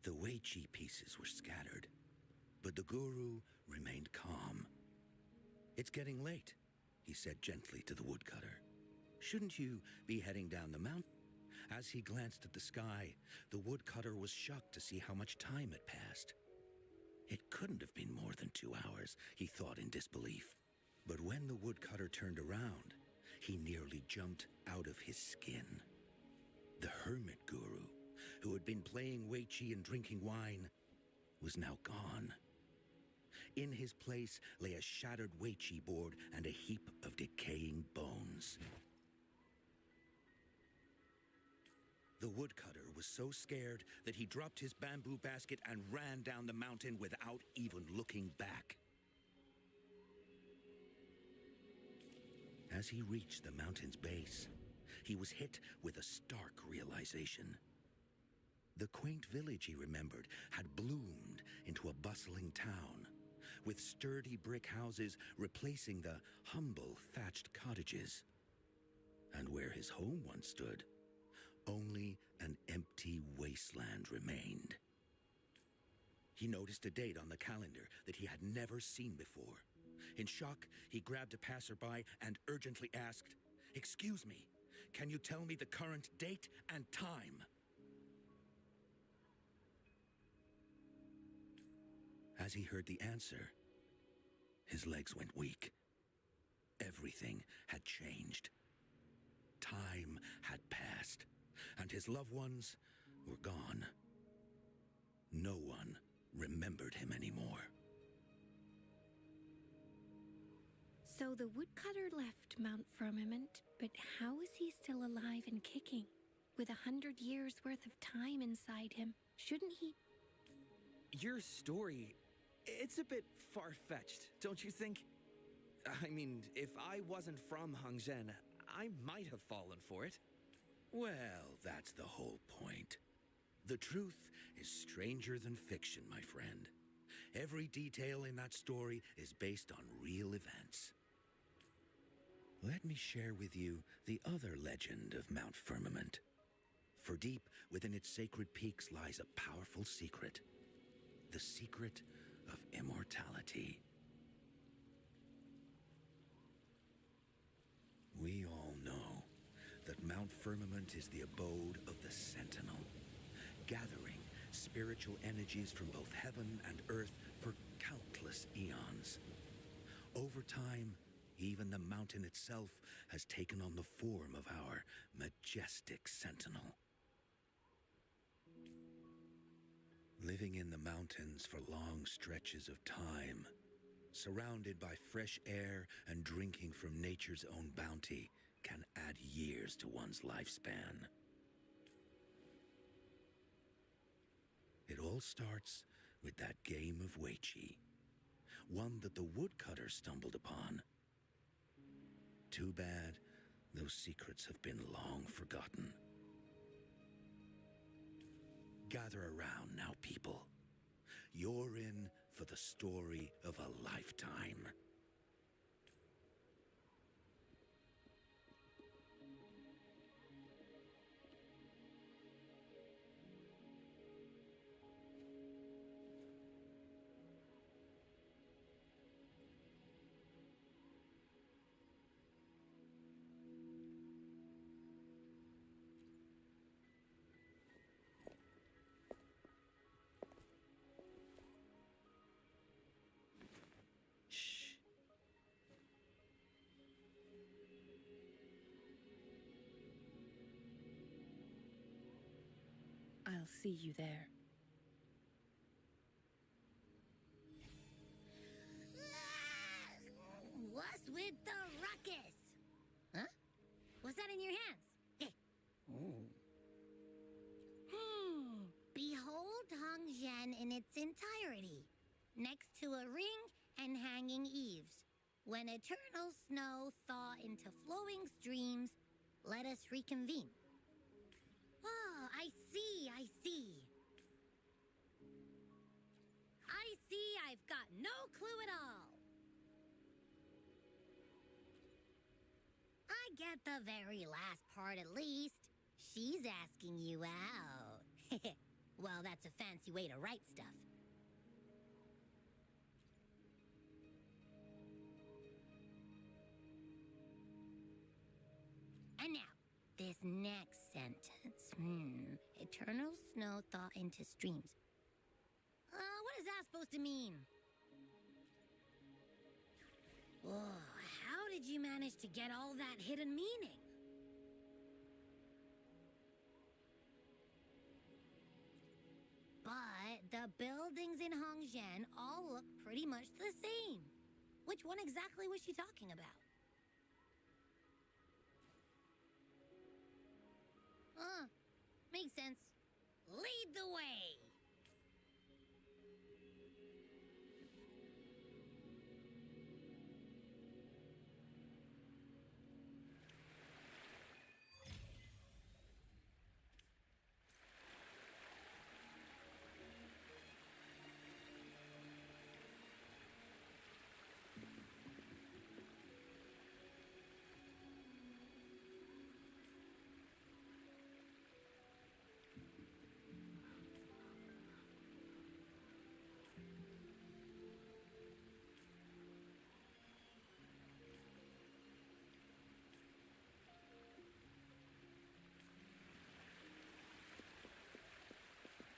The Weiqi pieces were scattered, but the guru remained calm. "It's getting late," he said gently to the woodcutter. "Shouldn't you be heading down the mountain?" As he glanced at the sky, the woodcutter was shocked to see how much time had passed. It couldn't have been more than 2 hours, he thought in disbelief. But when the woodcutter turned around, he nearly jumped out of his skin. The hermit guru, who had been playing Weiqi and drinking wine, was now gone. In his place lay a shattered Weiqi board and a heap of decaying bones. The woodcutter was so scared that he dropped his bamboo basket and ran down the mountain without even looking back. As he reached the mountain's base, he was hit with a stark realization. The quaint village he remembered had bloomed into a bustling town, with sturdy brick houses replacing the humble thatched cottages. And where his home once stood, only an empty wasteland remained. He noticed a date on the calendar that he had never seen before. In shock, he grabbed a passerby and urgently asked, "Excuse me, can you tell me the current date and time?" As he heard the answer, his legs went weak. Everything had changed. Time had passed, and his loved ones were gone. No one remembered him anymore. So the woodcutter left Mount Firmament, but how is he still alive and kicking? With 100 years worth of time inside him, shouldn't he? Your story, it's a bit far-fetched, don't you think? I mean, if I wasn't from Hongzhen, I might have fallen for it. Well, that's the whole point. The truth is stranger than fiction, my friend. Every detail in that story is based on real events. Let me share with you the other legend of Mount Firmament. For deep within its sacred peaks lies a powerful secret. The secret of immortality. We all know that Mount Firmament is the abode of the Sentinel, gathering spiritual energies from both heaven and earth for countless eons. Over time, even the mountain itself has taken on the form of our majestic sentinel. Living in the mountains for long stretches of time, surrounded by fresh air and drinking from nature's own bounty, can add years to one's lifespan. It all starts with that game of Weiqi, one that the woodcutter stumbled upon. Too bad those secrets have been long forgotten. Gather around now, people. You're in for the story of a lifetime. Shh. I'll see you there. What's with the ruckus? Huh? What's that in your hands? Behold Hongzhen in its entirety, next to a ring and hanging eaves. When eternal snow thaw into flowing streams, let us reconvene. Oh, I see. I see I've got no clue at all. I get the very last part at least. She's asking you out. Well, that's a fancy way to write stuff. And now, this next sentence. Eternal snow thaw into streams. What is that supposed to mean? Oh, how did you manage to get all that hidden meaning? But the buildings in Hongzhen all look pretty much the same. Which one exactly was she talking about? Makes sense. Lead the way!